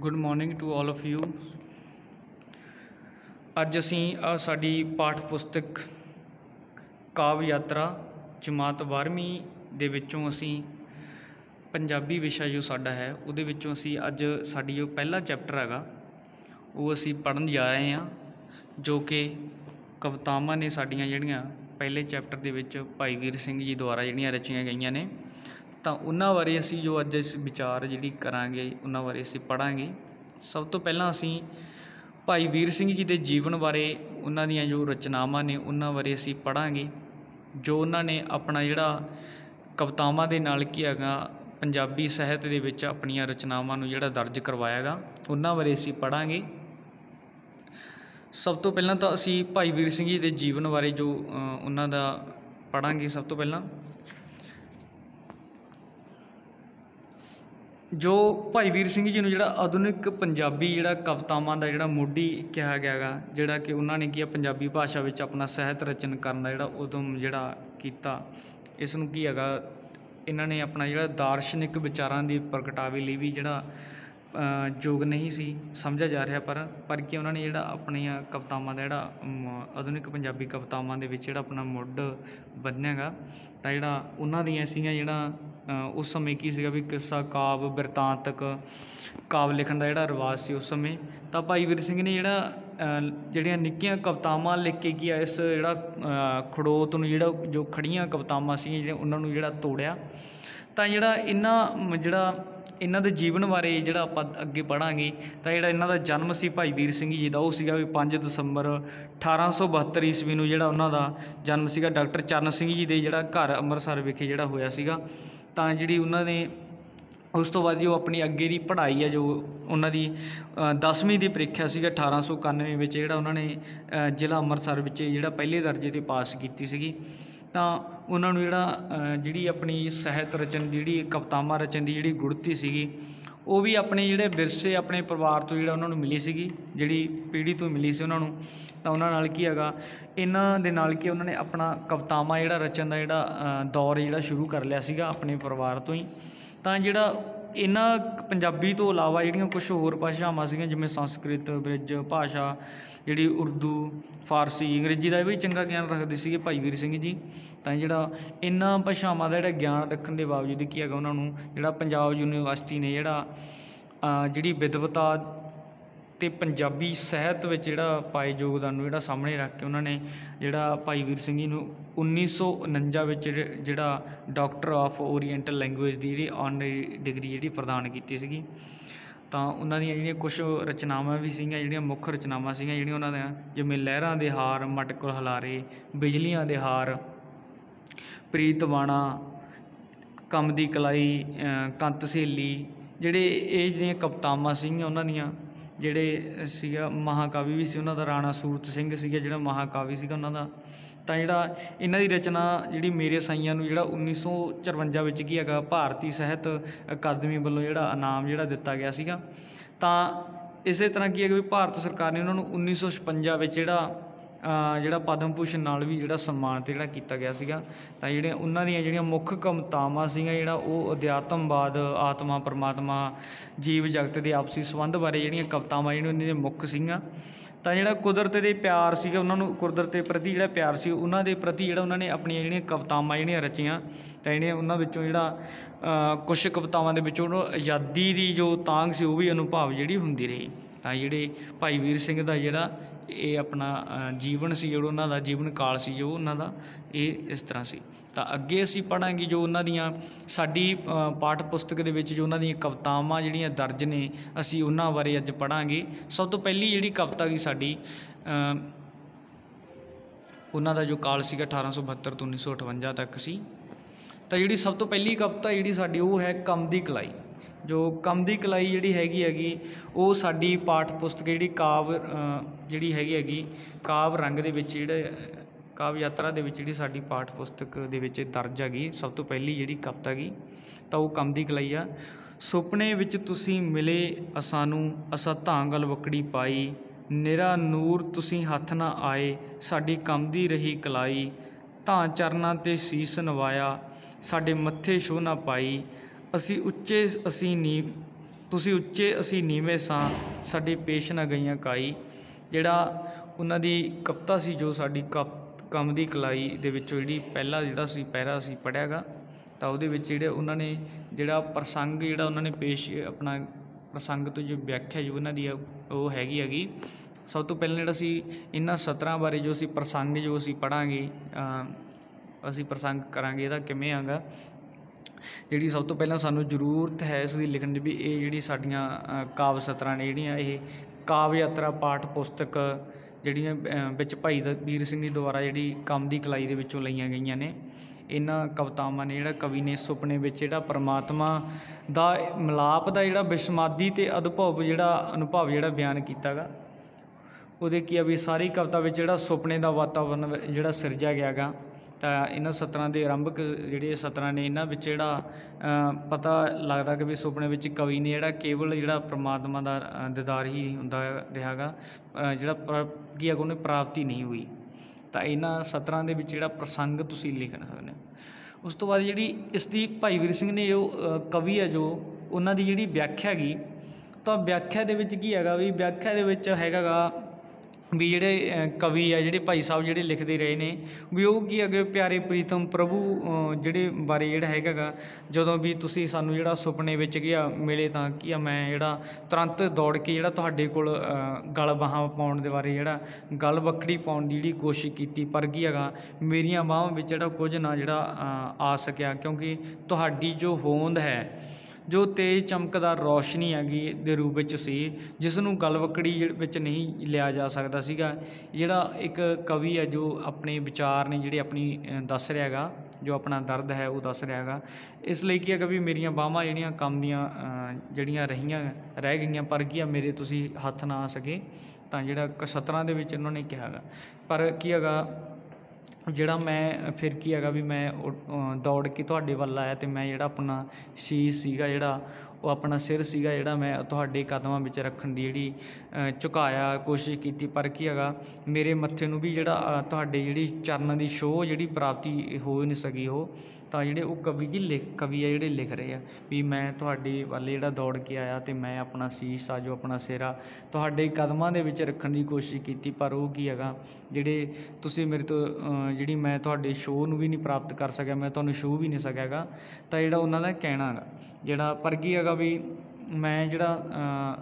Good morning to all of you. अज असी साडी पाठ पुस्तक काव्य यात्रा जमात 12वीं दे विचों असी पंजाबी विशा जो साडा है उहदे विचों असी अज साडी जो पहला चैप्टर हैगा वो असी पढ़न जा रहे हैं, जो कि कवितावां ने साडियां जिहड़ियां पहले चैप्टर दे विच भाई वीर सिंह जी द्वारा जिहड़ियां रचियां गईयां ने, तो उन्हां बारे असी जो अज इस विचार जिहड़ी करांगे उन्हां बारे असी पढ़ांगे। सब तो पहलां असी भाई वीर सिंह जी के जीवन बारे उन्हां दीयां जो रचनावां ने उन्हां बारे असी पढ़ांगे, जो उन्होंने अपना जिहड़ा कवितावां दे नाल की हैगा पंजाबी साहित्य दे विच अपणियां रचनावां नूं जिहड़ा दर्ज करवाया गा उन्हां बारे असी पढ़ांगे। सब तो पहलां तो असी भाई वीर सिंह जी के जीवन बारे जो उन्हां दा पढ़ांगे। सब तो पहलां जो भाई वीर सिंह जी नूं जिहड़ा आधुनिक पंजाबी जिहड़ा कवितावां दा जिहड़ा मोढी कहा गया गा, जिहड़ा कि उन्होंने की पंजाबी भाषा विच अपना साहित्य रचन करन दा जिहड़ा उद्यम जिहड़ा कीता, इस नूं की हैगा इन्हां ने अपना जिहड़ा दार्शनिक विचारां दी प्रगटावे लई भी जिहड़ा योग नहीं सी समझा जा रहा, पर कि उन्होंने जिहड़ा अपणियां कवितावां दा जिहड़ा आधुनिक पंजाबी कवितावां दे विच जिहड़ा अपना मुੱਢ बन्निया गा, तां जिहड़ा उन्हां दीयां सीगीआं जिहड़ा उस समय की सीगा भी किस्सा काव्य बिरतांतक काव्य लिखण दा जिहड़ा रिवाज सी उस समय, तां भाई वीर सिंह ने जिहड़ा जिहड़ियां निक्कियां कवितावां लिख के की इस जिहड़ा खड़ोत नूं जिहड़ा जो खड़ियां कवितावां सीगीआं जिहड़ियां उन्हां नूं जिहड़ा तोड़िया। तां जिहड़ा इन्हां दे जीवन बारे जिहड़ा आपां अगे पढ़ांगे, तां जिहड़ा इन्हां दा जन्म सी भाई वीर सिंह जी दा वो सीगा भी 5 दसंबर 1872 ईस्वी नूं जिहड़ा उन्हां दा जन्म सीगा डॉक्टर चरण सिंह जी दे जिहड़ा घर अंमृतसर विखे जिहड़ा होया सीगा। तां जिहड़ी उन्हां ने उस तो बाद जो अपनी अगे की पढ़ाई है जो उन्होंने 10वीं की परीक्षा सी 1891 में जिहड़ा उन्होंने जिला अंमृतसर विच जिहड़ा पहले दर्जे ते पास की सी, तां उन्होंने जिहड़ा जिहड़ी अपनी साहित्य रचन जिहड़ी कवितावां रचन की जिहड़ी गुणती सीगी वो भी अपने जिहड़े विरसे अपने परिवार तो जिहड़ा उन्होंने मिली सीगी, जिहड़ी पीढ़ी तो मिली सी उन्होंने, तां उन्हां नाल की हैगा इन्हां दे नाल कि उन्होंने अपना कवितावां जिहड़ा रचन का जिहड़ा दौर जिहड़ा शुरू कर लिया सीगा अपने परिवार तो ही। तां जिहड़ा इन्हां पंजाबी तो इलावा जिहड़ियां कुछ होर भाषावां सीगियां जिवें संस्कृत ब्रिज भाषा जिहड़ी उर्दू फारसी अंग्रेजी का भी चंगा ज्ञान रखते सीगे भाई वीर सिंह जी। तां जिहड़ा इन्हां भाषावां दा जिहड़ा ज्ञान रखण दे बावजूद की हैगा उन्हां नूं जिहड़ा पंजाब यूनीवर्सिटी ने जिहड़ा जिहड़ी विद्वता ते पंजाबी साहित्य विच जिहड़ा पाए योगदान जिहड़ा सामने रख के उन्होंने जिहड़ा भाई वीर सिंह जी नूं 1949 विच जिहड़ा डॉक्टर ऑफ ओरीएंटल लैंगुएज की जिहड़ी ऑनररी डिग्री जिहड़ी प्रदान की सीगी। तां उन्हां दीयां जिहड़ियां कुछ रचनावां भी सीगियां जिहड़ियां मुख रचनावां सीगियां जिहड़ियां उन्हां दियां जिवें लहरां दे हार मटक हलारे बिजलियां दे हार प्रीत बाणा कम दी कलाई कंत सहेली जिहड़े ये जिहड़ियां कवितावां सीगियां उन्हां दीयां जिहड़े सीगा महाकावी भी सी उन्हां दा राणा सूरत सिंह सीगा जिहड़ा महाकावी सीगा उन्हां दा। तां जिहड़ा इन्हां दी रचना जिहड़ी मेरे साईयां नूं जिहड़ा 1954 विच की हैगा भारती साहित्य अकादमी वल्लों जिहड़ा इनाम जिहड़ा दित्ता गया सीगा। तां इसे तरह की है कि भारत सरकार ने उन्हां नूं 1956 विच जिहड़ा पद्म भूषण नाल भी जिहड़ा सम्मानित जिहड़ा कीता गया सीगा। तां जिहड़ियां उन्हां दीयां जिहड़ियां मुख कवितावां सीगियां जिहड़ा वो अध्यात्मवाद आत्मा परमात्मा जीव जगत के आपसी संबंध बारे जिहड़ियां कवितावां जिहड़ियां उन्हां दीयां मुख सीगियां। तां जिहड़ा कुदरत दे प्यार सीगा उन्हां नूं कुदरत दे प्रति जिहड़ा प्यार सी उन्हां दे प्रति जिहड़ा उन्हां ने अपणियां जिहड़ियां कवितावां जिहड़ियां रचियां, तां जिहड़ियां उन्हां विचों जिहड़ा कुछ कवितावां दे विचों आज़ादी की जो तांघ सी वो भी अनुभव जिहड़ी हुंदी रही। तां जिहड़े भाई वीर सिंह दा जिहड़ा ये अपना जीवन सी जो उन्हां दा जीवन काल सी जो उन्हां दा ये इस तरह सी। तां अगे असीं पढ़ांगे जो उन्हां दीयां साडी पाठ पुस्तक दे विच जो उन्हां दीयां कवितावां जिहड़ियां दर्ज ने असीं उन्हां बारे अज पढ़ांगे। सब तो पहली जिहड़ी कविता गी साडी उन्हां दा जो काल सीगा 1872 तो 1958 तक सी। तां जिहड़ी सब तो पहली कविता जिहड़ी साडी वो है कम दी कलाई। जो कम दी कलाई जिहड़ी हैगी वो साडी पाठ पुस्तक जिहड़ी काव्य जिहड़ी हैगी काव्य रंग दे विच जिहड़े काव्य यात्रा दे विच जिहड़ी साडी पाठ पुस्तक दे विच दर्ज हैगी सब तो पहली जिहड़ी कविता गी तां वो कम दी कलाई आ। सुपने विच तुसीं मिले असानूं असां धांगल वकड़ी पाई निरा नूर तुसीं हत्थ ना आए साडी कंबदी रही कलाई धां चरनां ते सीस नवाया साडे मत्थे शो ना पाई असी उच्चे असी नी ਤੁਸੀਂ ਉੱਚੇ ਅਸੀਂ ਨੀਵੇਂ ਸਾਂ, ਸਾਡੀ ਪੇਸ਼ ਨਾ ਗਈਆਂ ਕਾਈ। ਜਿਹੜਾ ਉਹਨਾਂ ਦੀ ਕਵਿਤਾ ਸੀ, ਜੋ ਸਾਡੀ ਕੰਮ ਦੀ ਕਲਾਈ ਦੇ ਵਿੱਚੋਂ ਜਿਹੜੀ ਪਹਿਲਾ ਜਿਹੜਾ ਸੀ ਪਹਿਰਾ ਅਸੀਂ ਪੜ੍ਹਿਆ ਗਾ, ਤਾਂ ਉਹਦੇ ਵਿੱਚ ਜਿਹੜੇ ਉਹਨਾਂ ਨੇ ਜਿਹੜਾ ਪ੍ਰਸੰਗ ਜਿਹੜਾ ਉਹਨਾਂ ਨੇ ਪੇਸ਼ ਆਪਣਾ ਪ੍ਰਸੰਗ ਤੋਂ ਜੋ ਵਿਆਖਿਆ ਜੋ ਉਹਨਾਂ ਦੀ ਉਹ ਹੈਗੀ। ਸਭ ਤੋਂ ਪਹਿਲਾਂ ਜਿਹੜਾ ਅਸੀਂ ਇਹਨਾਂ ਸਤਰਾਂ ਬਾਰੇ ਜੋ ਅਸੀਂ ਪ੍ਰਸੰਗ ਜੋ ਅਸੀਂ ਪੜ੍ਹਾਂਗੇ, ਅਸੀਂ ਪ੍ਰਸੰਗ ਕਰਾਂਗੇ ਇਹਦਾ ਕਿਵੇਂ ਆਗਾ। ਜਿਹੜੀ ਸਭ ਤੋਂ ਪਹਿਲਾਂ ਸਾਨੂੰ ਜ਼ਰੂਰਤ ਹੈ ਇਸ ਦੀ ਲਿਖਣ ਦੀ ਵੀ ਇਹ ਜਿਹੜੀ ਸਾਡੀਆਂ ਕਾਵਿ ਸਤਰਾਂ ਨੇ ਜਿਹੜੀਆਂ, ਇਹ ਕਾਵਿ ਯਾਤਰਾ ਪਾਠ ਪੁਸਤਕ ਜਿਹੜੀਆਂ ਵਿੱਚ ਭਾਈ ਵੀਰ ਸਿੰਘ ਜੀ ਦੁਆਰਾ ਜਿਹੜੀ ਕੰਮ ਦੀ ਕਲਾਈ ਦੇ ਵਿੱਚੋਂ ਲਈਆਂ ਗਈਆਂ ਨੇ। ਇਹਨਾਂ ਕਵਿਤਾਵਾਂ ਨੇ ਜਿਹੜਾ ਕਵੀ ਨੇ ਸੁਪਨੇ ਵਿੱਚ ਜਿਹੜਾ ਪਰਮਾਤਮਾ ਦਾ ਮਿਲਾਪ ਦਾ ਜਿਹੜਾ ਵਿਸਮਾਦੀ ਅਤੇ ਅਦਭੁਤ ਜਿਹੜਾ ਅਨੁਭਵ ਜਿਹੜਾ ਬਿਆਨ ਕੀਤਾ ਗਾ। ਉਹਦੇ ਕੀ ਆ ਵੀ ਸਾਰੀ ਕਵਿਤਾ ਵਿੱਚ ਜਿਹੜਾ ਸੁਪਨੇ ਦਾ ਵਾਤਾਵਰਨ ਜਿਹੜਾ ਸਿਰਜਿਆ ਗਿਆ ਗਾ। ਤਾਂ ਇਹਨਾਂ ਸਤਰਾਂ ਦੇ ਆਰੰਭਕ ਜਿਹੜੇ ਸਤਰਾਂ ਨੇ, ਇਹਨਾਂ ਵਿੱਚ ਜਿਹੜਾ ਪਤਾ ਲੱਗਦਾ ਕਿ ਵੀ ਸੁਪਨੇ ਵਿੱਚ ਕਵੀ ਨੇ ਜਿਹੜਾ ਕੇਵਲ ਜਿਹੜਾ ਪਰਮਾਤਮਾ ਦਾ ਦੀਦਾਰ ਹੀ ਹੁੰਦਾ ਰਿਹਾ ਗਾ, ਜਿਹੜਾ ਕੀ ਆ ਉਹਨੇ ਪ੍ਰਾਪਤੀ ਨਹੀਂ ਹੋਈ। ਤਾਂ ਇਹਨਾਂ ਸਤਰਾਂ ਦੇ ਵਿੱਚ ਜਿਹੜਾ ਪ੍ਰਸੰਗ ਤੁਸੀਂ ਲਿਖ ਸਕਦੇ ਹੋ। ਉਸ ਤੋਂ ਬਾਅਦ ਜਿਹੜੀ ਇਸ ਦੀ ਭਾਈ ਵੀਰ ਸਿੰਘ ਨੇ ਜੋ ਕਵੀ ਆ, ਜੋ ਉਹਨਾਂ ਦੀ ਜਿਹੜੀ ਵਿਆਖਿਆ ਹੈਗੀ, ਤਾਂ ਵਿਆਖਿਆ ਦੇ ਵਿੱਚ ਕੀ ਹੈਗਾ ਵੀ ਵਿਆਖਿਆ ਦੇ ਵਿੱਚ ਹੈਗਾ ਗਾ ਵੀ ਜਿਹੜੇ ਕਵੀ ਆ, ਜਿਹੜੇ ਭਾਈ ਸਾਹਿਬ ਜਿਹੜੇ ਲਿਖਦੇ ਰਹੇ ਨੇ ਵੀ ਉਹ ਕੀ ਹੈਗੇ, ਪਿਆਰੇ ਪ੍ਰੀਤਮ ਪ੍ਰਭੂ ਜਿਹੜੇ ਬਾਰੇ ਜਿਹੜਾ ਹੈਗਾ ਗਾ, ਜਦੋਂ ਵੀ ਤੁਸੀਂ ਸਾਨੂੰ ਜਿਹੜਾ ਸੁਪਨੇ ਵਿੱਚ ਗਿਆ ਮਿਲੇ ਤਾਂ ਕੀ ਆ ਮੈਂ ਜਿਹੜਾ ਤੁਰੰਤ ਦੌੜ ਕੇ ਜਿਹੜਾ ਤੁਹਾਡੇ ਕੋਲ ਗਲ ਬਾਹਾਂ ਪਾਉਣ ਦੇ ਬਾਰੇ ਜਿਹੜਾ ਗਲ ਬੱਕੜੀ ਪਾਉਣ ਦੀ ਜਿਹੜੀ ਕੋਸ਼ਿਸ਼ ਕੀਤੀ, ਪਰ ਕੀ ਹੈਗਾ ਮੇਰੀਆਂ ਬਾਹਾਂ ਵਿੱਚ ਜਿਹੜਾ ਕੁਝ ਨਾ ਜਿਹੜਾ ਆ ਸਕਿਆ, ਕਿਉਂਕਿ ਤੁਹਾਡੀ ਜੋ ਹੋਂਦ ਹੈ, ਜੋ ਤੇਜ਼ ਚਮਕਦਾਰ ਰੌਸ਼ਨੀ ਹੈਗੀ ਦੇ ਰੂਪ ਵਿੱਚ ਸੀ, ਜਿਸ ਨੂੰ ਗਲਵੱਕੜੀ ਵਿੱਚ ਨਹੀਂ ਲਿਆ ਜਾ ਸਕਦਾ ਸੀਗਾ। ਜਿਹੜਾ ਇੱਕ ਕਵੀ ਹੈ ਜੋ ਆਪਣੇ ਵਿਚਾਰ ਨੇ ਜਿਹੜੇ ਆਪਣੀ ਦੱਸ ਰਿਹਾ ਹੈਗਾ, ਜੋ ਆਪਣਾ ਦਰਦ ਹੈ ਉਹ ਦੱਸ ਰਿਹਾ ਹੈਗਾ। ਇਸ ਲਈ ਕੀ ਹੈਗਾ ਵੀ ਮੇਰੀਆਂ ਬਾਹਾਂ ਜਿਹੜੀਆਂ ਕੰਮ ਦੀਆਂ ਜਿਹੜੀਆਂ ਰਹਿ ਗਈਆਂ, ਪਰ ਕੀ ਆ ਮੇਰੇ ਤੁਸੀਂ ਹੱਥ ਨਾ ਆ ਸਕੇ। ਤਾਂ ਜਿਹੜਾ ਸਤਰਾਂ ਦੇ ਵਿੱਚ ਉਹਨਾਂ ਨੇ ਕਿਹਾ ਹੈਗਾ, ਪਰ ਕੀ ਹੈਗਾ ਜਿਹੜਾ ਮੈਂ ਫਿਰ ਕੀ ਹੈਗਾ ਵੀ ਮੈਂ ਦੌੜ ਕੇ ਤੁਹਾਡੇ ਵੱਲ ਆਇਆ ਅਤੇ ਮੈਂ ਜਿਹੜਾ ਆਪਣਾ ਸ਼ੀਸ਼ ਸੀਗਾ, ਜਿਹੜਾ ਉਹ ਆਪਣਾ ਸਿਰ ਸੀਗਾ, ਜਿਹੜਾ ਮੈਂ ਤੁਹਾਡੇ ਕਦਮਾਂ ਵਿੱਚ ਰੱਖਣ ਦੀ ਜਿਹੜੀ ਝੁਕਾਇਆ ਕੋਸ਼ਿਸ਼ ਕੀਤੀ, ਪਰ ਕੀ ਹੈਗਾ ਮੇਰੇ ਮੱਥੇ ਨੂੰ ਵੀ ਜਿਹੜਾ ਤੁਹਾਡੇ ਜਿਹੜੀ ਚਰਨਾਂ ਦੀ ਛੋਹ ਜਿਹੜੀ ਪ੍ਰਾਪਤੀ ਹੋ ਨਹੀਂ ਸਕੀ। ਉਹ ਤਾਂ ਜਿਹੜੇ ਉਹ ਕਵੀ ਆ ਜਿਹੜੇ ਲਿਖ ਰਹੇ ਆ ਵੀ ਮੈਂ ਤੁਹਾਡੇ ਵੱਲ ਜਿਹੜਾ ਦੌੜ ਕੇ ਆਇਆ ਅਤੇ ਮੈਂ ਆਪਣਾ ਸੀਸ ਆ, ਜੋ ਆਪਣਾ ਸਿਰ ਆ, ਤੁਹਾਡੇ ਕਦਮਾਂ ਦੇ ਵਿੱਚ ਰੱਖਣ ਦੀ ਕੋਸ਼ਿਸ਼ ਕੀਤੀ, ਪਰ ਉਹ ਕੀ ਹੈਗਾ ਜਿਹੜੇ ਤੁਸੀਂ ਮੇਰੇ ਤੋਂ ਜਿਹੜੀ ਮੈਂ ਤੁਹਾਡੇ ਛੋਹ ਨੂੰ ਵੀ ਨਹੀਂ ਪ੍ਰਾਪਤ ਕਰ ਸਕਿਆ, ਮੈਂ ਤੁਹਾਨੂੰ ਛੂਹ ਵੀ ਨਹੀਂ ਸਕਿਆ ਗਾ। ਤਾਂ ਜਿਹੜਾ ਉਹਨਾਂ ਦਾ ਕਹਿਣਾ ਗਾ ਜਿਹੜਾ, ਪਰ ਕੀ ਹੈਗਾ ਵੀ ਮੈਂ ਜਿਹੜਾ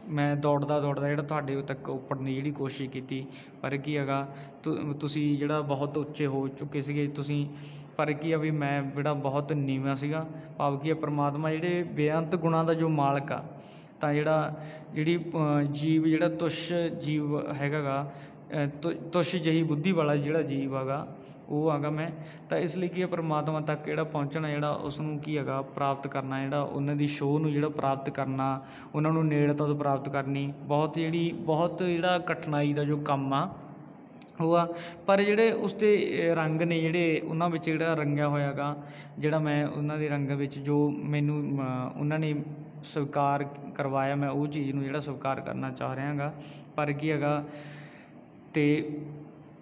ਮੈਂ ਦੌੜਦਾ ਜਿਹੜਾ ਤੁਹਾਡੇ ਤੱਕ ਉੱਪੜਨ ਦੀ ਜਿਹੜੀ ਕੋਸ਼ਿਸ਼ ਕੀਤੀ, ਪਰ ਕੀ ਹੈਗਾ ਤੁਸੀਂ ਜਿਹੜਾ ਬਹੁਤ ਉੱਚੇ ਹੋ ਚੁੱਕੇ ਸੀਗੇ ਤੁਸੀਂ, ਪਰ ਕੀ ਆ ਵੀ ਮੈਂ ਜਿਹੜਾ ਬਹੁਤ ਨੀਵਾਂ ਸੀਗਾ। ਭਾਵ ਕੀ ਆ ਪਰਮਾਤਮਾ ਜਿਹੜੇ ਬੇਅੰਤ ਗੁਣਾਂ ਦਾ ਜੋ ਮਾਲਕ ਆ, ਤਾਂ ਜਿਹੜੀ ਜੀਵ ਜਿਹੜਾ ਤੁੱਛ ਜੀਵ ਹੈਗਾ ਗਾ, ਤੁੱਛ ਜਿਹੀ ਬੁੱਧੀ ਵਾਲਾ ਜਿਹੜਾ ਜੀਵ ਹੈਗਾ ਉਹ ਹੈਗਾ ਮੈਂ। ਤਾਂ ਇਸ ਲਈ ਕੀ ਹੈ ਪਰਮਾਤਮਾ ਤੱਕ ਜਿਹੜਾ ਪਹੁੰਚਣਾ, ਜਿਹੜਾ ਉਸ ਨੂੰ ਕੀ ਹੈਗਾ ਪ੍ਰਾਪਤ ਕਰਨਾ, ਜਿਹੜਾ ਉਹਨਾਂ ਦੀ ਛੋਹ ਨੂੰ ਜਿਹੜਾ ਪ੍ਰਾਪਤ ਕਰਨਾ, ਉਹਨਾਂ ਨੂੰ ਨੇੜਤਾ ਤੋਂ ਪ੍ਰਾਪਤ ਕਰਨੀ, ਬਹੁਤ ਜਿਹੜਾ ਕਠਿਨਾਈ ਦਾ ਜੋ ਕੰਮ ਆ ਉਹ ਆ। ਪਰ ਜਿਹੜੇ ਉਸਦੇ ਰੰਗ ਨੇ ਜਿਹੜੇ ਉਹਨਾਂ ਵਿੱਚ ਜਿਹੜਾ ਰੰਗਿਆ ਹੋਇਆ ਗਾ, ਜਿਹੜਾ ਮੈਂ ਉਹਨਾਂ ਦੇ ਰੰਗ ਵਿੱਚ ਜੋ ਮੈਨੂੰ ਉਹਨਾਂ ਨੇ ਸਵੀਕਾਰ ਕਰਵਾਇਆ, ਮੈਂ ਉਹ ਚੀਜ਼ ਨੂੰ ਜਿਹੜਾ ਸਵੀਕਾਰ ਕਰਨਾ ਚਾਹ ਰਿਹਾ ਗਾ। ਪਰ ਕੀ ਹੈਗਾ ਅਤੇ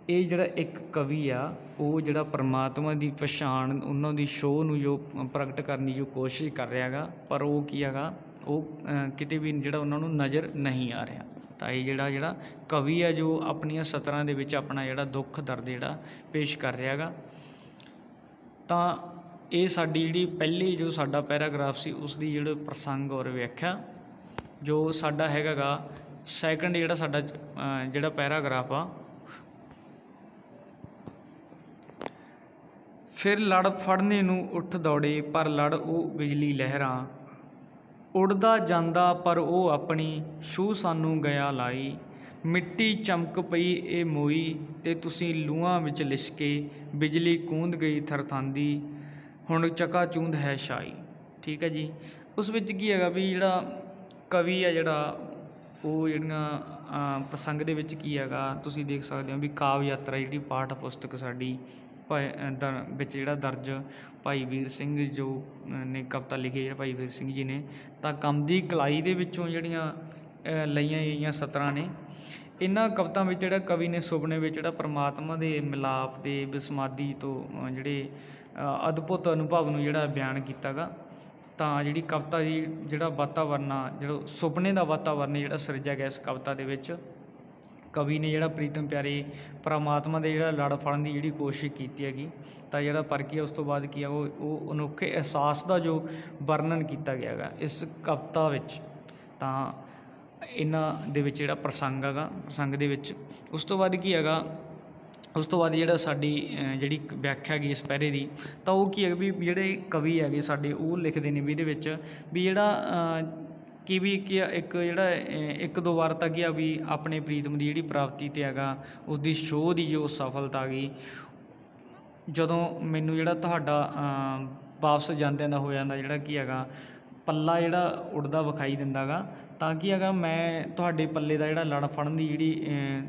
ਇਹ ਜਿਹੜਾ ਇੱਕ ਕਵੀ ਆ ਉਹ ਜਿਹੜਾ ਪਰਮਾਤਮਾ ਦੀ ਪਛਾਣ, ਉਹਨਾਂ ਦੀ ਛੋਹ ਨੂੰ ਜੋ ਪ੍ਰਗਟ ਕਰਨ ਦੀ ਜੋ ਕੋਸ਼ਿਸ਼ ਕਰ ਰਿਹਾ ਗਾ, ਪਰ ਉਹ ਕੀ ਹੈਗਾ ਉਹ ਕਿਤੇ ਵੀ ਜਿਹੜਾ ਉਹਨਾਂ ਨੂੰ ਨਜ਼ਰ ਨਹੀਂ ਆ ਰਿਹਾ। ਤਾਂ ਇਹ ਜਿਹੜਾ ਕਵੀ ਆ ਜੋ ਆਪਣੀਆਂ ਸਤਰਾਂ ਦੇ ਵਿੱਚ ਆਪਣਾ ਜਿਹੜਾ ਦੁੱਖ ਦਰਦ ਜਿਹੜਾ ਪੇਸ਼ ਕਰ ਰਿਹਾ ਗਾ। ਤਾਂ ਇਹ ਸਾਡੀ ਜਿਹੜੀ ਪਹਿਲੀ ਜੋ ਸਾਡਾ ਪੈਰਾਗ੍ਰਾਫ ਸੀ ਉਸ ਦੀ ਜਿਹੜੇ ਪ੍ਰਸੰਗ ਔਰ ਵਿਆਖਿਆ, ਜੋ ਸਾਡਾ ਹੈਗਾ ਗਾ ਸੈਕੰਡ ਜਿਹੜਾ ਸਾਡਾ ਜਿਹੜਾ ਪੈਰਾਗ੍ਰਾਫ ਆ। ਫਿਰ ਲੜ ਫੜਨੇ ਨੂੰ ਉੱਠ ਦੌੜੇ, ਪਰ ਲੜ ਉਹ ਬਿਜਲੀ ਲਹਿਰਾਂ, ਉੜਦਾ ਜਾਂਦਾ ਪਰ ਉਹ ਆਪਣੀ ਛੂਹ ਸਾਨੂੰ ਗਿਆ ਲਾਈ। ਮਿੱਟੀ ਚਮਕ ਪਈ ਇਹ ਮੋਈ, ਅਤੇ ਤੁਸੀਂ ਲੂਹਾਂ ਵਿੱਚ ਲਿਸ਼ਕੇ, ਬਿਜਲੀ ਕੂੰਦ ਗਈ ਥਰਥਾਂਦੀ, ਹੁਣ ਚਕਾਚੂੰਦ ਹੈ ਛਾਈ। ਠੀਕ ਹੈ ਜੀ। ਉਸ ਵਿੱਚ ਕੀ ਹੈਗਾ ਵੀ ਜਿਹੜਾ ਕਵੀ ਆ ਜਿਹੜਾ ਉਹ ਜਿਹੜੀਆਂ ਪ੍ਰਸੰਗ ਦੇ ਵਿੱਚ ਕੀ ਹੈਗਾ ਤੁਸੀਂ ਦੇਖ ਸਕਦੇ ਹੋ ਵੀ ਕਾਵਿ ਯਾਤਰਾ ਜਿਹੜੀ ਪਾਠ ਪੁਸਤਕ ਸਾਡੀ ਵਿੱਚ ਜਿਹੜਾ ਦਰਜ ਭਾਈ ਵੀਰ ਸਿੰਘ ਜੋ ਨੇ ਕਵਿਤਾ ਲਿਖੀ, ਜਿਹੜਾ ਭਾਈ ਵੀਰ ਸਿੰਘ ਜੀ ਨੇ, ਤਾਂ ਕੰਮ ਦੀ ਕਲਾਈ ਦੇ ਵਿੱਚੋਂ ਜਿਹੜੀਆਂ ਲਈਆਂ ਗਈਆਂ ਸਤਰਾਂ ਨੇ। ਇਹਨਾਂ ਕਵਿਤਾ ਵਿੱਚ ਜਿਹੜਾ ਕਵੀ ਨੇ ਸੁਪਨੇ ਵਿੱਚ ਜਿਹੜਾ ਪਰਮਾਤਮਾ ਦੇ ਮਿਲਾਪ ਦੇ ਵਿਸਮਾਦੀ ਤੋਂ ਜਿਹੜੇ ਅਦਭੁਤ ਅਨੁਭਵ ਨੂੰ ਜਿਹੜਾ ਬਿਆਨ ਕੀਤਾ ਗਾ। ਤਾਂ ਜਿਹੜੀ ਕਵਿਤਾ ਦੀ ਜਿਹੜਾ ਵਾਤਾਵਰਨ ਆ, ਜਿਹੜਾ ਸੁਪਨੇ ਦਾ ਵਾਤਾਵਰਨ ਜਿਹੜਾ ਸਿਰਜਿਆ ਗਿਆ ਇਸ ਕਵਿਤਾ ਦੇ ਵਿੱਚ, ਕਵੀ ਨੇ ਜਿਹੜਾ ਪ੍ਰੀਤਮ ਪਿਆਰੇ ਪਰਮਾਤਮਾ ਦੇ ਜਿਹੜਾ ਲੜ ਫੜਨ ਦੀ ਜਿਹੜੀ ਕੋਸ਼ਿਸ਼ ਕੀਤੀ ਹੈਗੀ। ਤਾਂ ਜਿਹੜਾ ਪਰਖੀ ਉਸ ਤੋਂ ਬਾਅਦ ਕੀ ਆ ਉਹ ਅਨੋਖੇ ਅਹਿਸਾਸ ਦਾ ਜੋ ਵਰਣਨ ਕੀਤਾ ਗਿਆ ਹੈਗਾ ਇਸ ਕਵਿਤਾ ਵਿੱਚ। ਤਾਂ ਇਹਨਾਂ ਦੇ ਵਿੱਚ ਜਿਹੜਾ ਪ੍ਰਸੰਗ ਹੈਗਾ, ਪ੍ਰਸੰਗ ਦੇ ਵਿੱਚ ਉਸ ਤੋਂ ਬਾਅਦ ਕੀ ਹੈਗਾ, ਉਸ ਤੋਂ ਬਾਅਦ ਜਿਹੜਾ ਸਾਡੀ ਜਿਹੜੀ ਵਿਆਖਿਆ ਹੈਗੀ ਇਸ ਪਹਿਰੇ ਦੀ, ਤਾਂ ਉਹ ਕੀ ਹੈ ਵੀ ਜਿਹੜੇ ਕਵੀ ਹੈਗੇ ਸਾਡੇ ਉਹ ਲਿਖਦੇ ਨੇ ਵੀ ਇਹਦੇ ਵਿੱਚ ਵੀ ਜਿਹੜਾ ਕਿ ਵੀ ਕੀ ਇੱਕ ਜਿਹੜਾ ਇੱਕ ਦੋ ਵਾਰ ਤਾਂ ਕੀ ਆ ਵੀ ਆਪਣੇ ਪ੍ਰੀਤਮ ਦੀ ਜਿਹੜੀ ਪ੍ਰਾਪਤੀ 'ਤੇ ਹੈਗਾ ਉਸਦੀ ਸ਼ੋਅ ਦੀ ਜੋ ਸਫਲਤਾ ਗਈ, ਜਦੋਂ ਮੈਨੂੰ ਜਿਹੜਾ ਤੁਹਾਡਾ ਵਾਪਸ ਜਾਂਦਿਆਂ ਦਾ ਹੋ ਜਾਂਦਾ ਜਿਹੜਾ ਕੀ ਹੈਗਾ ਪੱਲਾ ਜਿਹੜਾ ਉੱਡਦਾ ਵਿਖਾਈ ਦਿੰਦਾ ਗਾ, ਤਾਂ ਕੀ ਹੈਗਾ ਮੈਂ ਤੁਹਾਡੇ ਪੱਲੇ ਦਾ ਜਿਹੜਾ ਲੜ ਫੜਨ ਦੀ ਜਿਹੜੀ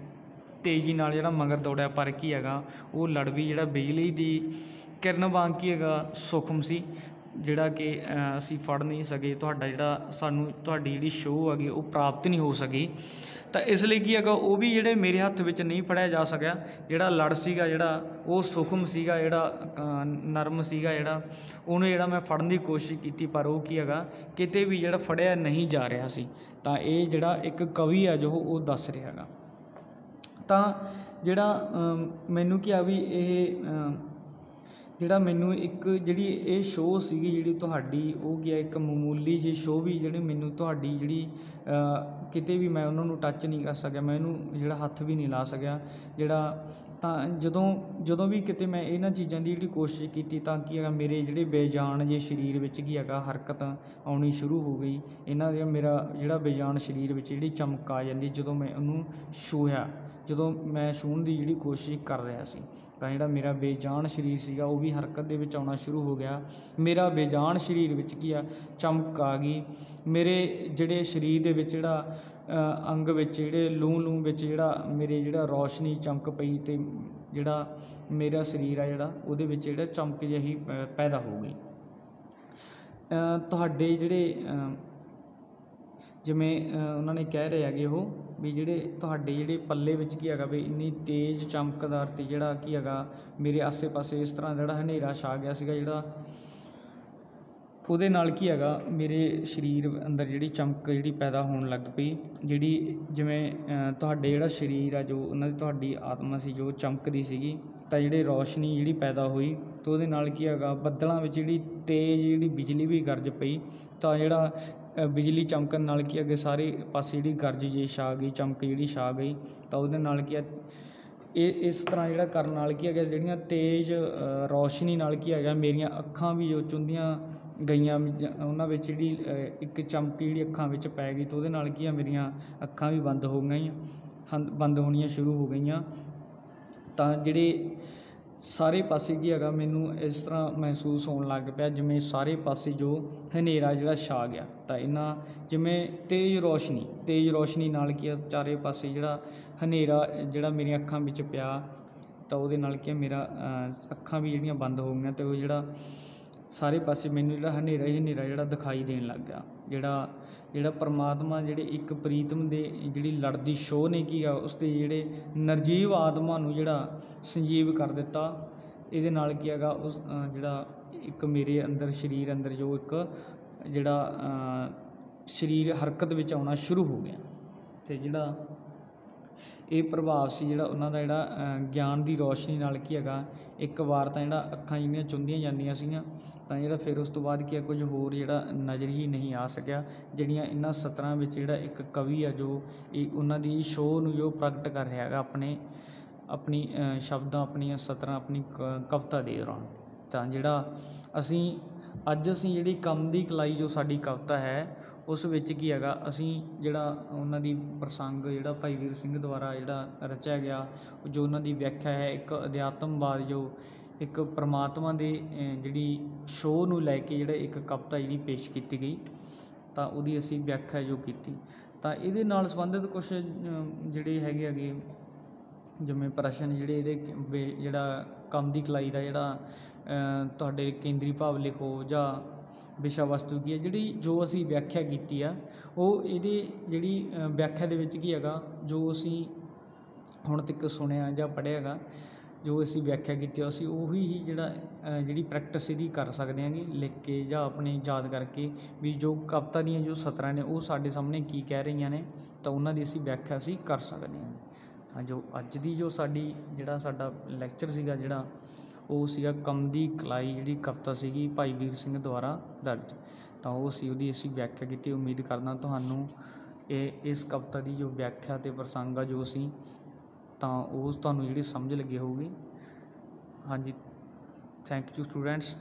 ਤੇਜ਼ੀ ਨਾਲ ਜਿਹੜਾ ਮਗਰ ਦੌੜਿਆ, ਪਰ ਕੀ ਹੈਗਾ ਉਹ ਲੜ ਵੀ ਜਿਹੜਾ ਬਿਜਲੀ ਦੀ ਕਿਰਨ ਵਾਂਗ ਕੀ ਹੈਗਾ ਸੂਖਮ ਸੀ, ਜਿਹੜਾ ਕਿ ਅਸੀਂ ਫੜ ਨਹੀਂ ਸਕੇ, ਤੁਹਾਡਾ ਜਿਹੜਾ ਸਾਨੂੰ ਤੁਹਾਡੀ ਜਿਹੜੀ ਸ਼ੋਅ ਹੈਗੀ ਉਹ ਪ੍ਰਾਪਤ ਨਹੀਂ ਹੋ ਸਕੀ। ਤਾਂ ਇਸ ਲਈ ਕੀ ਹੈਗਾ ਉਹ ਵੀ ਜਿਹੜੇ ਮੇਰੇ ਹੱਥ ਵਿੱਚ ਨਹੀਂ ਫੜਿਆ ਜਾ ਸਕਿਆ, ਜਿਹੜਾ ਲੜ ਸੀਗਾ ਜਿਹੜਾ ਉਹ ਸੂਖਮ ਸੀਗਾ, ਜਿਹੜਾ ਨਰਮ ਸੀਗਾ, ਜਿਹੜਾ ਉਹਨੂੰ ਜਿਹੜਾ ਮੈਂ ਫੜਨ ਦੀ ਕੋਸ਼ਿਸ਼ ਕੀਤੀ ਪਰ ਉਹ ਕੀ ਹੈਗਾ ਕਿਤੇ ਵੀ ਜਿਹੜਾ ਫੜਿਆ ਨਹੀਂ ਜਾ ਰਿਹਾ ਸੀ। ਤਾਂ ਇਹ ਜਿਹੜਾ ਇੱਕ ਕਵੀ ਆ ਜੋ ਉਹ ਦੱਸ ਰਿਹਾ ਹੈਗਾ। ਤਾਂ ਜਿਹੜਾ ਮੈਨੂੰ ਕੀ ਆ ਵੀ ਇਹ ਜਿਹੜਾ ਮੈਨੂੰ ਇੱਕ ਜਿਹੜੀ ਇਹ ਸ਼ੋਅ ਸੀਗੀ ਜਿਹੜੀ ਤੁਹਾਡੀ ਉਹ ਕੀ ਆ ਇੱਕ ਮਾਮੂਲੀ ਜਿਹੀ ਸ਼ੋਅ ਵੀ ਜਿਹੜੀ ਮੈਨੂੰ ਤੁਹਾਡੀ ਜਿਹੜੀ ਕਿਤੇ ਵੀ ਮੈਂ ਉਹਨਾਂ ਨੂੰ ਟੱਚ ਨਹੀਂ ਕਰ ਸਕਿਆ, ਮੈਂ ਇਹਨੂੰ ਜਿਹੜਾ ਹੱਥ ਵੀ ਨਹੀਂ ਲਾ ਸਕਿਆ ਜਿਹੜਾ। ਤਾਂ ਜਦੋਂ ਵੀ ਕਿਤੇ ਮੈਂ ਇਹਨਾਂ ਚੀਜ਼ਾਂ ਦੀ ਜਿਹੜੀ ਕੋਸ਼ਿਸ਼ ਕੀਤੀ ਤਾਂ ਕੀ ਹੈਗਾ ਮੇਰੇ ਜਿਹੜੇ ਬੇਜਾਨ ਜੇ ਸਰੀਰ ਵਿੱਚ ਕੀ ਹੈਗਾ ਹਰਕਤ ਆਉਣੀ ਸ਼ੁਰੂ ਹੋ ਗਈ, ਇਹਨਾਂ ਦੇ ਮੇਰਾ ਜਿਹੜਾ ਬੇਜਾਨ ਸਰੀਰ ਵਿੱਚ ਜਿਹੜੀ ਚਮਕ ਆ ਜਾਂਦੀ ਜਦੋਂ ਮੈਂ ਉਹਨੂੰ ਛੂਹਿਆ, ਜਦੋਂ ਮੈਂ ਛੂਹਣ ਦੀ ਜਿਹੜੀ ਕੋਸ਼ਿਸ਼ ਕਰ ਰਿਹਾ ਸੀ। ਤਾਂ ਜਿਹੜਾ ਮੇਰਾ ਬੇਜਾਨ ਸਰੀਰ ਸੀਗਾ ਉਹ ਵੀ ਹਰਕਤ ਦੇ ਵਿੱਚ ਆਉਣਾ ਸ਼ੁਰੂ ਹੋ ਗਿਆ, ਮੇਰਾ ਬੇਜਾਨ ਸਰੀਰ ਵਿੱਚ ਕੀ ਆ ਚਮਕ ਆ ਗਈ, ਮੇਰੇ ਜਿਹੜੇ ਸਰੀਰ ਦੇ ਵਿੱਚ ਜਿਹੜਾ ਅੰਗ ਵਿੱਚ ਜਿਹੜੇ ਲੂੰ ਵਿੱਚ ਜਿਹੜਾ ਮੇਰੇ ਜਿਹੜਾ ਰੌਸ਼ਨੀ ਚਮਕ ਪਈ ਅਤੇ ਜਿਹੜਾ ਮੇਰਾ ਸਰੀਰ ਆ ਜਿਹੜਾ ਉਹਦੇ ਵਿੱਚ ਜਿਹੜਾ ਚਮਕ ਜਿਹੀ ਪੈਦਾ ਹੋ ਗਈ। ਤੁਹਾਡੇ ਜਿਹੜੇ ਜਿਵੇਂ ਉਹਨਾਂ ਨੇ ਕਹਿ ਰਹੇ ਹੈਗੇ ਉਹ ਵੀ ਜਿਹੜੇ ਤੁਹਾਡੇ ਜਿਹੜੇ ਪੱਲੇ ਵਿੱਚ ਕੀ ਹੈਗਾ ਵੀ ਇੰਨੀ ਤੇਜ਼ ਚਮਕਦਾਰ ਅਤੇ ਜਿਹੜਾ ਕੀ ਹੈਗਾ ਮੇਰੇ ਆਸੇ ਪਾਸੇ ਇਸ ਤਰ੍ਹਾਂ ਜਿਹੜਾ ਹਨੇਰਾ ਛਾ ਗਿਆ ਸੀਗਾ, ਜਿਹੜਾ ਉਹਦੇ ਨਾਲ ਕੀ ਹੈਗਾ ਮੇਰੇ ਸਰੀਰ ਅੰਦਰ ਜਿਹੜੀ ਚਮਕ ਜਿਹੜੀ ਪੈਦਾ ਹੋਣ ਲੱਗ ਪਈ, ਜਿਹੜੀ ਜਿਵੇਂ ਤੁਹਾਡੇ ਜਿਹੜਾ ਸਰੀਰ ਆ ਜੋ ਉਹਨਾਂ ਦੀ ਤੁਹਾਡੀ ਆਤਮਾ ਸੀ ਜੋ ਚਮਕਦੀ ਸੀਗੀ, ਤਾਂ ਜਿਹੜੇ ਰੌਸ਼ਨੀ ਜਿਹੜੀ ਪੈਦਾ ਹੋਈ ਤਾਂ ਉਹਦੇ ਨਾਲ ਕੀ ਹੈਗਾ ਬੱਦਲਾਂ ਵਿੱਚ ਜਿਹੜੀ ਤੇਜ਼ ਜਿਹੜੀ ਬਿਜਲੀ ਵੀ ਗਰਜ ਪਈ। ਤਾਂ ਜਿਹੜਾ ਬਿਜਲੀ ਚਮਕਣ ਨਾਲ ਕੀ ਅੱਗੇ ਸਾਰੇ ਪਾਸੇ ਜਿਹੜੀ ਗਰਜ ਜਿਹੀ ਛਾ ਗਈ, ਚਮਕ ਜਿਹੜੀ ਛਾ ਗਈ, ਤਾਂ ਉਹਦੇ ਨਾਲ ਕੀ ਆ ਇਹ ਇਸ ਤਰ੍ਹਾਂ ਜਿਹੜਾ ਕਰਨ ਨਾਲ ਕੀ ਹੈਗਾ ਜਿਹੜੀਆਂ ਤੇਜ਼ ਰੌਸ਼ਨੀ ਨਾਲ ਕੀ ਹੈਗਾ ਮੇਰੀਆਂ ਅੱਖਾਂ ਵੀ ਜੋ ਚੁੰਦੀਆਂ ਗਈਆਂ, ਉਹਨਾਂ ਵਿੱਚ ਜਿਹੜੀ ਇੱਕ ਚਮਕ ਜਿਹੜੀ ਅੱਖਾਂ ਵਿੱਚ ਪੈ ਗਈ, ਤਾਂ ਉਹਦੇ ਨਾਲ ਕੀ ਆ ਮੇਰੀਆਂ ਅੱਖਾਂ ਵੀ ਬੰਦ ਹੋ ਗਈਆਂ, ਬੰਦ ਹੋਣੀਆਂ ਸ਼ੁਰੂ ਹੋ ਗਈਆਂ। ਤਾਂ ਜਿਹੜੇ ਸਾਰੇ ਪਾਸੇ ਕੀ ਹੈਗਾ ਮੈਨੂੰ ਇਸ ਤਰ੍ਹਾਂ ਮਹਿਸੂਸ ਹੋਣ ਲੱਗ ਪਿਆ ਜਿਵੇਂ ਸਾਰੇ ਪਾਸੇ ਜੋ ਹਨੇਰਾ ਜਿਹੜਾ ਛਾ ਗਿਆ। ਤਾਂ ਇਹਨਾਂ ਜਿਵੇਂ ਤੇਜ਼ ਰੌਸ਼ਨੀ ਨਾਲ ਕੀ ਆ ਚਾਰੇ ਪਾਸੇ ਜਿਹੜਾ ਹਨੇਰਾ ਜਿਹੜਾ ਮੇਰੀਆਂ ਅੱਖਾਂ ਵਿੱਚ ਪਿਆ, ਤਾਂ ਉਹਦੇ ਨਾਲ ਕੀ ਮੇਰਾ ਅੱਖਾਂ ਵੀ ਜਿਹੜੀਆਂ ਬੰਦ ਹੋ ਗਈਆਂ, ਅਤੇ ਉਹ ਜਿਹੜਾ ਸਾਰੇ ਪਾਸੇ ਮੈਨੂੰ ਜਿਹੜਾ ਹਨੇਰਾ ਹੀ ਹਨੇਰਾ ਜਿਹੜਾ ਦਿਖਾਈ ਦੇਣ ਲੱਗ ਗਿਆ। ਜਿਹੜਾ ਪਰਮਾਤਮਾ ਜਿਹੜੇ ਇੱਕ ਪ੍ਰੀਤਮ ਦੇ ਜਿਹੜੀ ਲੜਦੀ ਸ਼ੋਅ ਨੇ ਕੀ ਆ ਉਸ ਦੇ ਜਿਹੜੇ ਨਿਰਜੀਵ ਆਤਮਾ ਨੂੰ ਜਿਹੜਾ ਸੰਜੀਵ ਕਰ ਦਿੱਤਾ, ਇਹਦੇ ਨਾਲ ਕੀ ਹੈਗਾ ਉਸ ਜਿਹੜਾ ਇੱਕ ਮੇਰੇ ਅੰਦਰ ਸਰੀਰ ਅੰਦਰ ਜੋ ਇੱਕ ਜਿਹੜਾ ਸਰੀਰ ਹਰਕਤ ਵਿੱਚ ਆਉਣਾ ਸ਼ੁਰੂ ਹੋ ਗਿਆ। ਅਤੇ ਜਿਹੜਾ ਇਹ ਪ੍ਰਭਾਵ ਸੀ ਜਿਹੜਾ ਉਹਨਾਂ ਦਾ ਜਿਹੜਾ ਗਿਆਨ ਦੀ ਰੌਸ਼ਨੀ ਨਾਲ ਕੀ ਹੈਗਾ ਇੱਕ ਵਾਰ ਤਾਂ ਜਿਹੜਾ ਅੱਖਾਂ ਜਿਹੜੀਆਂ ਚੁੰਦੀਆਂ ਜਾਂਦੀਆਂ ਸੀਗੀਆਂ, ਤਾਂ ਜਿਹੜਾ ਫਿਰ ਉਸ ਤੋਂ ਬਾਅਦ ਕੀ ਆ ਕੁਝ ਹੋਰ ਜਿਹੜਾ ਨਜ਼ਰ ਹੀ ਨਹੀਂ ਆ ਸਕਿਆ। ਜਿਹੜੀਆਂ ਇਹਨਾਂ ਸਤਰਾਂ ਵਿੱਚ ਜਿਹੜਾ ਇੱਕ ਕਵੀ ਆ ਜੋ ਇਹ ਉਹਨਾਂ ਦੀ ਸ਼ੋਅ ਨੂੰ ਜੋ ਪ੍ਰਗਟ ਕਰ ਰਿਹਾ ਹੈਗਾ ਆਪਣੀ ਸ਼ਬਦਾਂ ਆਪਣੀਆਂ ਸਤਰਾਂ ਆਪਣੀ ਕਵਿਤਾ ਦੇ ਦੌਰਾਨ। ਤਾਂ ਜਿਹੜਾ ਅਸੀਂ ਜਿਹੜੀ ਕੰਮ ਦੀ ਕਲਾਈ ਜੋ ਸਾਡੀ ਕਵਿਤਾ ਹੈ ਉਸ ਵਿੱਚ ਕੀ ਹੈਗਾ ਅਸੀਂ ਜਿਹੜਾ ਉਹਨਾਂ ਦੀ ਪ੍ਰਸੰਗ ਜਿਹੜਾ ਭਾਈ ਵੀਰ ਸਿੰਘ ਦੁਆਰਾ ਜਿਹੜਾ ਰਚਿਆ ਗਿਆ ਜੋ ਉਹਨਾਂ ਦੀ ਵਿਆਖਿਆ ਹੈ ਇੱਕ ਅਧਿਆਤਮਵਾਦ ਜੋ ਇੱਕ ਪਰਮਾਤਮਾ ਦੇ ਜਿਹੜੀ ਸ਼ੋਅ ਨੂੰ ਲੈ ਕੇ ਜਿਹੜਾ ਇੱਕ ਕਵਿਤਾ ਜਿਹੜੀ ਪੇਸ਼ ਕੀਤੀ ਗਈ, ਤਾਂ ਉਹਦੀ ਅਸੀਂ ਵਿਆਖਿਆ ਜੋ ਕੀਤੀ। ਤਾਂ ਇਹਦੇ ਨਾਲ ਸੰਬੰਧਿਤ ਕੁਛ ਜਿਹੜੇ ਹੈਗੇ ਜਿਵੇਂ ਪ੍ਰਸ਼ਨ ਜਿਹੜੇ ਇਹਦੇ ਜਿਹੜਾ ਕੰਮ ਦੀ ਕਲਾਈ ਦਾ ਜਿਹੜਾ ਤੁਹਾਡੇ ਕੇਂਦਰੀ ਭਾਵ ਲਿਖੋ ਜਾਂ ਵਿਸ਼ਾ ਵਸਤੂ ਕੀ ਹੈ ਜਿਹੜੀ ਜੋ ਅਸੀਂ ਵਿਆਖਿਆ ਕੀਤੀ ਆ ਉਹ ਇਹਦੀ ਜਿਹੜੀ ਵਿਆਖਿਆ ਦੇ ਵਿੱਚ ਕੀ ਹੈਗਾ ਜੋ ਅਸੀਂ ਹੁਣ ਤੱਕ ਸੁਣਿਆ ਜਾਂ ਪੜ੍ਹਿਆ ਹੈਗਾ, ਜੋ ਅਸੀਂ ਵਿਆਖਿਆ ਕੀਤੀ ਅਸੀਂ ਉਹੀ ਹੀ ਜਿਹੜੀ ਪ੍ਰੈਕਟਿਸ ਇਹਦੀ ਕਰ ਸਕਦੇ ਹਾਂਗੇ ਲਿਖ ਕੇ ਜਾਂ ਆਪਣੇ ਯਾਦ ਕਰਕੇ ਵੀ ਜੋ ਕਵਿਤਾ ਦੀਆਂ ਜੋ ਸਤਰਾਂ ਨੇ ਉਹ ਸਾਡੇ ਸਾਹਮਣੇ ਕੀ ਕਹਿ ਰਹੀਆਂ ਨੇ ਤਾਂ ਉਹਨਾਂ ਦੀ ਅਸੀਂ ਵਿਆਖਿਆ ਅਸੀਂ ਕਰ ਸਕਦੇ ਹਾਂ। ਤਾਂ ਜੋ ਅੱਜ ਦੀ ਜੋ ਸਾਡਾ ਲੈਕਚਰ ਸੀਗਾ ਉਹ ਸੀਗਾ ਕੰਮ ਦੀ ਕਲਾਈ, ਜਿਹੜੀ ਕਵਿਤਾ ਸੀਗੀ ਭਾਈ ਵੀਰ ਸਿੰਘ ਦੁਆਰਾ ਦਰਜ, ਤਾਂ ਉਹ ਉਹਦੀ ਅਸੀਂ ਵਿਆਖਿਆ ਕੀਤੀ। ਉਮੀਦ ਕਰਦਾ ਤੁਹਾਨੂੰ ਇਸ ਕਵਿਤਾ ਦੀ ਜੋ ਵਿਆਖਿਆ ਅਤੇ ਪ੍ਰਸੰਗ ਆ ਜੋ ਸੀ ਤਾਂ ਉਹ ਤੁਹਾਨੂੰ ਜਿਹੜੀ ਸਮਝ ਲੱਗੀ ਹੋਊਗੀ। ਹਾਂਜੀ, ਥੈਂਕ ਯੂ ਸਟੂਡੈਂਟਸ।